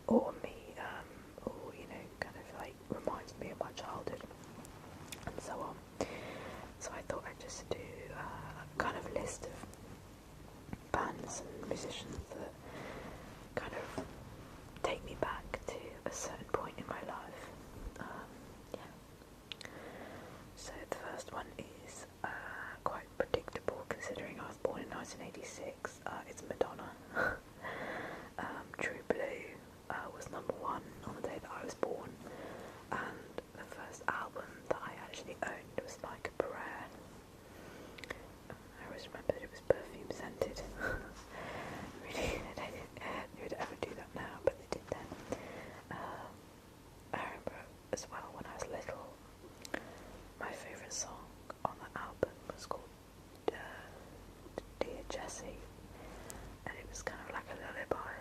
or me, or kind of like reminds me of my childhood, and so on. So I thought I'd just do a kind of list of bands and musicians that kind of take me back to a certain point in my life. Yeah. So the first one is quite predictable considering I was born in 1986. It's Madonna. True Blue was number one on the day that I was born, and the first album that I actually owned was Like a Prayer. I always remember that it was perfume scented. Really, they would ever do that now, but they did then. I remember as well when I was little, my favourite song on that album was called Dear Jessie, and it was kind of like a lullaby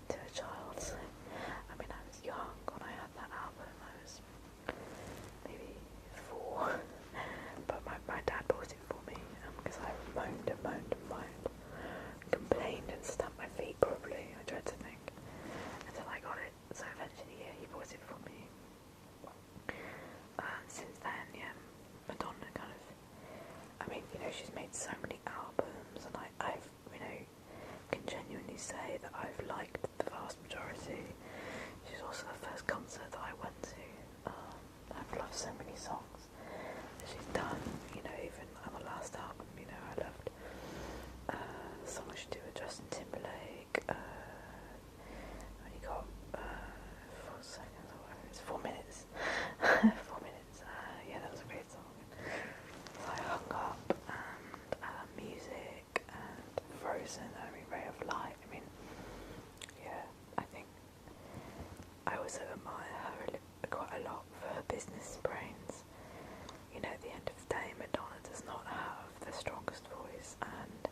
to a child. So, I mean, I was young when I had that album. I was maybe 4, but my dad bought it for me because I moaned and moaned and moaned, complained and stamped my feet probably, I dread to think, until I got it. So eventually, yeah, he bought it for me. Since then, yeah, Madonna kind of, I mean, she's made so many albums, and I've can genuinely say that I've liked the vast majority. She's also the first concert that I went to. I've loved so many songs that she's done, even on the last album, I loved the song she did with Justin Timberlake, when he got 4 seconds or whatever, it's 4 minutes. 4 minutes, yeah, that was a great song. So I hung up, and music, and Frozen, Ray of Light. I mean, yeah, I think I also admire her quite a lot for her business brains. At the end of the day, Madonna does not have the strongest voice, and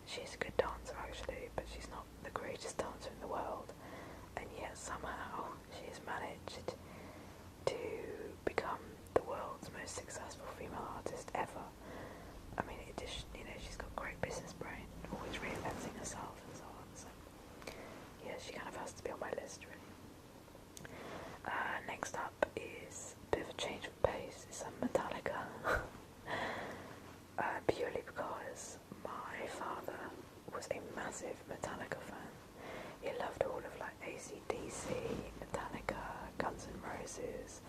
she's a good dancer actually, but she's not the greatest dancer in the world, and yet somehow she has managed to become the world's most successful female artist ever. I mean, in addition, she's got great business brain, always reinventing herself and so on. So, yeah, she kind of has to be on my list, really. Next up is a bit of a change of pace. It's Metallica. Purely because my father was a massive Metallica fan. He loved all of AC/DC, Metallica, Guns N' Roses,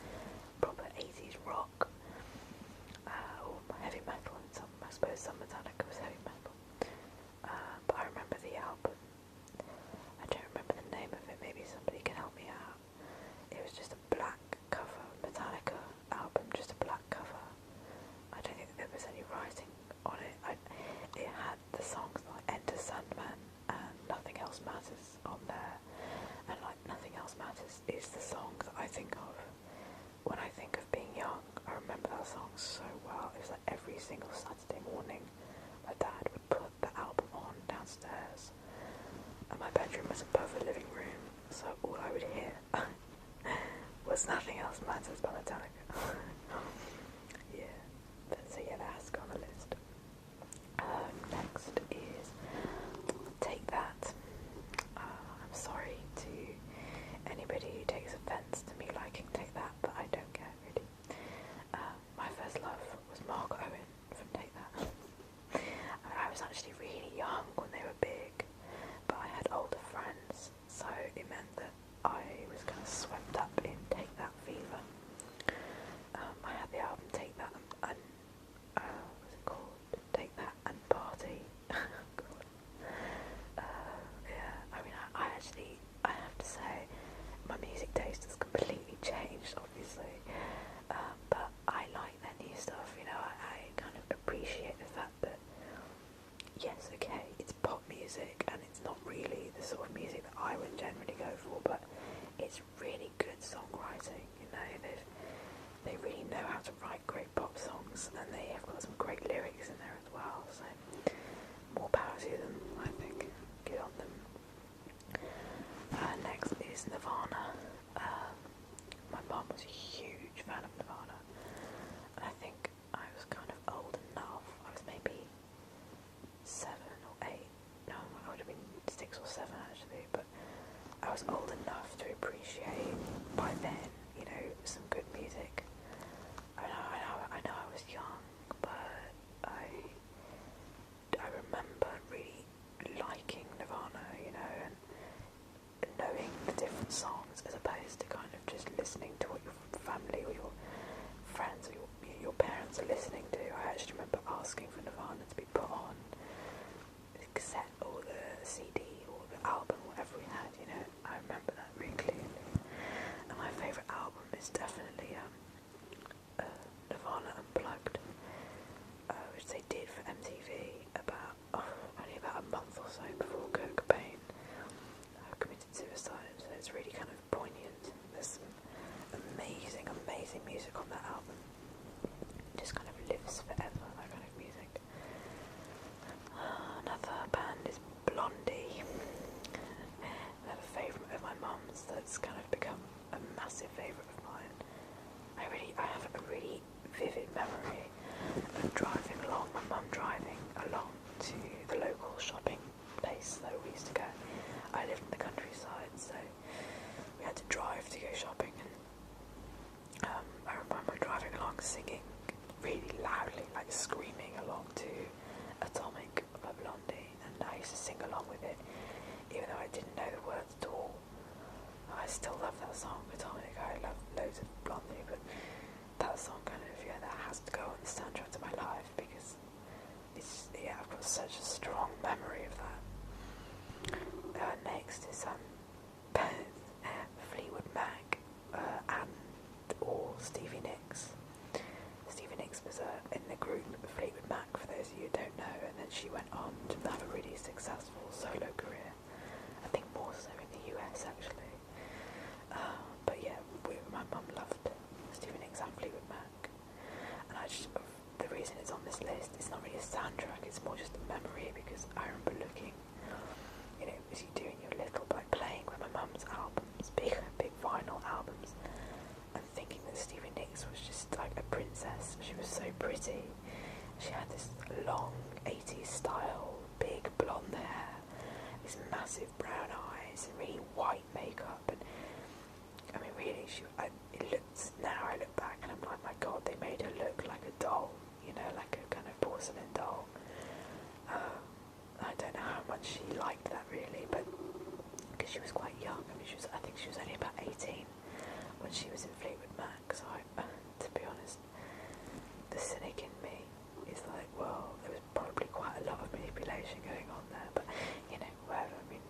proper 80s rock, or heavy metal, and I suppose some Metallica was heavy metal. But I remember the album. I don't remember the name of it, maybe somebody can help me out. It was just a black cover, Metallica album, just a black cover. I don't think there was any writing on it. It had the songs like Enter Sandman and Nothing Else Matters on there, and Nothing Else Matters is the song that I think of when I think of being young. I remember that song so well. It was like every single Saturday morning my dad would put the album on downstairs, and my bedroom was above the living room, so all I would hear was Nothing Else Matters by Metallica. Yeah, so yeah, that has to go on the list. Next is Take That. I'm sorry to anybody who takes offence to me liking Take That, but I don't care really. My first love was Mark Owen from Take That. I was actually really young when they were big, but I had older friends, so it meant that I was kind of swept up in Take That fever. I had the album Take That and what's it called? Take That and Party. God. Yeah, I mean, I have to say, my music taste has completely changed, obviously, but I like their new stuff. I kind of appreciate the fact that, yes, okay, it's pop music and it's not really the sort of music that I would generally go for, but it's really good songwriting. They really know how to write great pop songs, and they have got some great lyrics in there as well, so more power to them, I think. Good on them. Next is Nirvana. My mum was a huge fan of Nirvana, and I think I was kind of old enough. I was maybe 7 or 8. No, I would have been 6 or 7 actually, but I was old enough to appreciate by then, you know, some good music. I know I was young, but I remember really liking Nirvana, you know, and knowing the different songs as opposed to kind of just listening to what your family or your friends or your parents are listening to. I actually remember asking for Nirvana to be put on the cassette or the CD or the album, whatever we had, you know. I remember that really clearly. And my favourite album is definitely Nirvana Unplugged, which they did for MTV only about a month or so before Kurt Cobain committed suicide. So it's really kind of poignant. There's some amazing music on that album. It just kind of lives forever, that kind of music. Another band is Blondie. Another favourite of my mum's that's kind of become a massive favourite of mine. I have a really vivid memory of my mum driving along to the local shopping place that we used to go. I lived in the countryside, so we had to drive to go shopping, and I remember driving along singing really loudly, like screaming along to Atomic by Blondie, and I used to sing along with it, even though I didn't know the words at all. I still love that song, Atomic. I love loads of Blondie, but that song kind of, that has to go on the soundtrack to my life, because I've got such a strong memory of that. Next is Fleetwood Mac or Stevie Nicks. Stevie Nicks was in the group Fleetwood Mac, for those of you who don't know, and then she went on to have a really successful solo career. I think more so in the US actually. But yeah, my mum loved Stevie Nicks and Fleetwood Mac, and the reason it's on this list, it's not really a soundtrack, it's more just a memory, because I remember looking, you know, as you do in your little, like playing with my mum's albums, big vinyl albums, and thinking that Stevie Nicks was just like a princess. She was so pretty. She had this long 80s style, big blonde hair, these massive brown eyes, and really white makeup, and I mean, really, now I look back and I'm like, my God, they made her look like a doll, you know, like a kind of porcelain doll. I don't know how much she liked that really, but because she was quite young. I mean, I think she was only about 18 when she was in Fleetwood Mac. So to be honest, the cynic in me is like, well, there was probably quite a lot of manipulation going on there, but you know, whatever. I mean,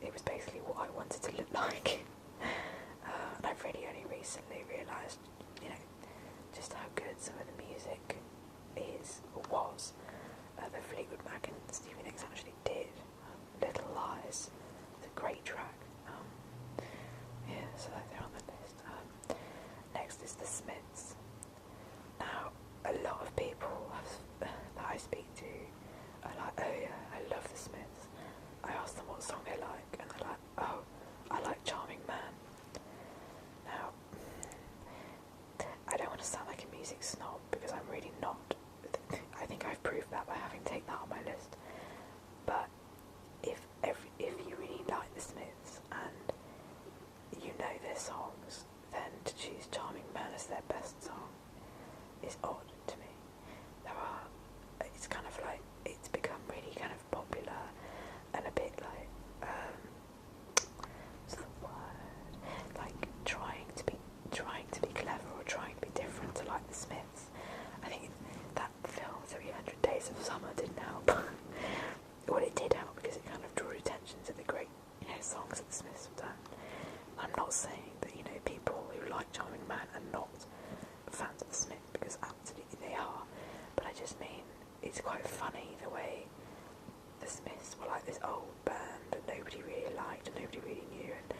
it was basically what I wanted to look like. And I've really only recently realised, you know, just how good some of the music is, or was, that Fleetwood Mac and Stevie Nicks actually did. Little Lies, it's a great track. So they're on the list. Next is The Smiths. Now, a lot of people that I speak to are like, oh yeah, I love The Smiths. I ask them what song they like, and they're like, oh, I like Charming Man. Now, I don't want to sound like a music snob, because I'm really not. I think I've proved that by having taken that on my list. But if you really like The Smiths and you know their songs, then to choose Charming Man as their best song is odd to me. It's kind of like, it's become really kind of popular and a bit like, what's the word? Like trying to be clever or trying to be different to like The Smiths. I think that film 300 Days of Summer didn't help. Well, it did help because it kind of drew attention to the great, you know, songs that The Smiths have done. I'm not saying that, you know, people who like Charming Man are not fans of The Smiths, because absolutely they are. But I just mean, it's quite funny the way The Smiths were like this old band that nobody really liked and nobody really knew, and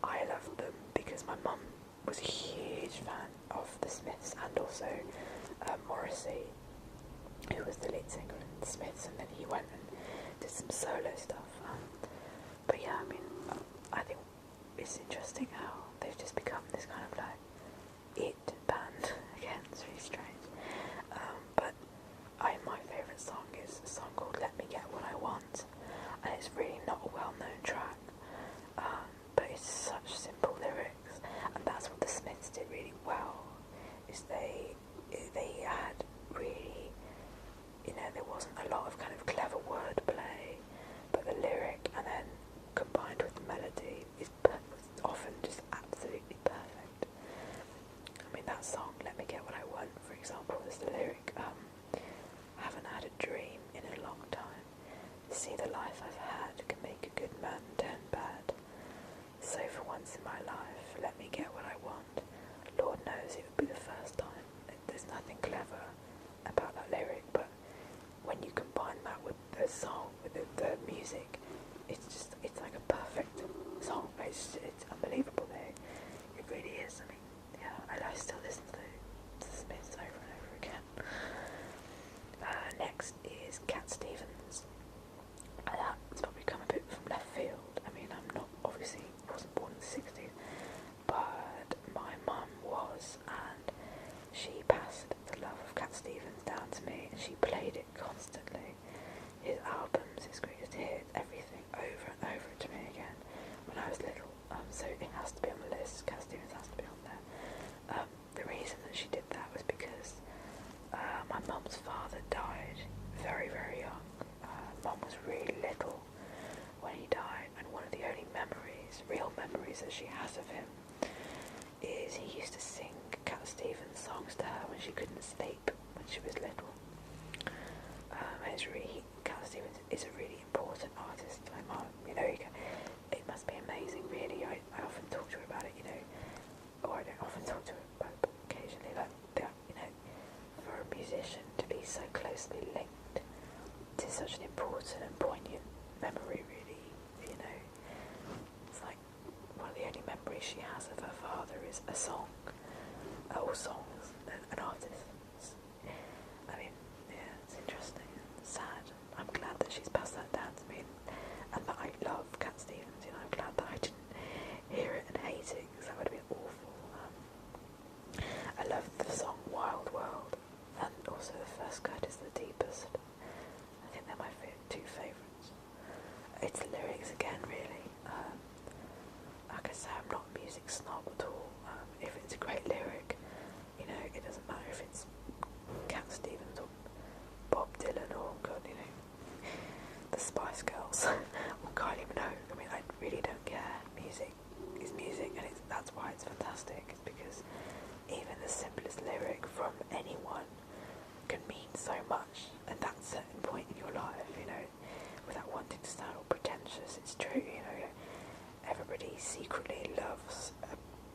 I loved them because my mum was a huge fan of The Smiths, and also Morrissey, who was the lead singer in The Smiths, and then he went and did some solo stuff. But yeah, I mean, I think it's interesting how they've just become this kind of like it band again. It's really strange. But my favourite song is a song called Let Me Get What I Want, and it's really not a well-known track, but it's they had really, there wasn't a lot of kind of clever wordplay, but the lyric and then combined with the melody was often just absolutely perfect. I mean, that song, Let Me Get What I Want, for example, is the lyric, haven't had a dream in a long time. See the life I've had can make a good man turn bad. So for once in my life, let me get what I want. Lord knows it would be the first time. There's nothing clever about that lyric, but when you combine that with the song, with the music, it's like a perfect song. It's unbelievable there. It really is. I mean, yeah, I still listen to the Smiths over and over again. Next is Cat Stevens. That's probably come a bit from left field. I mean, wasn't born in the 60s, but my mum was, and she passed the love of Cat Stevens down to me, and she played it constantly. His albums, his greatest hits, everything, over and over to me again when I was little. So it has to be on the list. Cat Stevens has to be on there. The reason that she did that was because my mum's father died very, very young. Mum was really little when he died, and one of the only real memories that she has of him, is he used to sing Cat Stevens songs to her when she couldn't sleep when she was little. Cat Stevens is a really important artist to my mum. It must be amazing, really. I often talk to her about it, or I don't often talk to her about it, but occasionally, for a musician to be so closely linked to such an important and poignant memory, really, it's like one of the only memories she has of her father is a song, or songs, an artist. I mean, yeah, it's interesting, it's sad. I'm glad that she's passed that down to me, and that I love Cat Stevens. I'm glad that I didn't hear it and hate it, because that would have been awful. I love the song Wild World, and also the first cut is The Deepest. I think they're my two favourites. It's the lyrics again, really. Like I say, I'm not a music snob at all. If it's a great lyric, it doesn't matter if it's Cat Stevens or Bob Dylan or the Spice Girls or Kylie Minogue. I mean, I really don't care. Music is music, and that's why it's fantastic. It's because even the simplest lyric from anyone can mean so much at that certain point in your life, without wanting to sound all pretentious. It's true, everybody secretly loves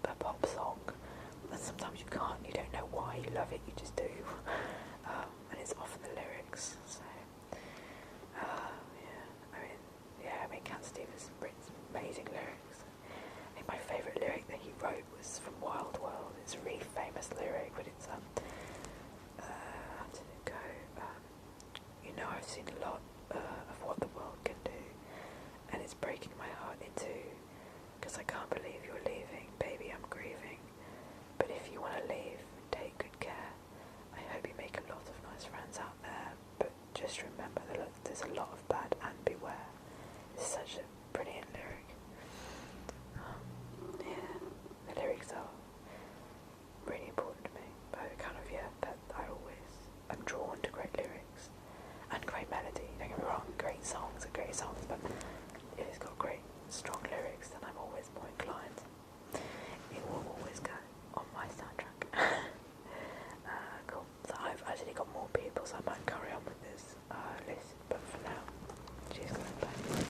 a pop song, and sometimes you don't know why you love it, you just do, and it's often the lyrics, so, Cat Stevens written some amazing lyrics. I think my favourite lyric that he wrote was from Wild World. It's a really famous lyric, but it's, how did it go? I've seen a lot of what the world can do, and it's breaking my heart in two, because I can't believe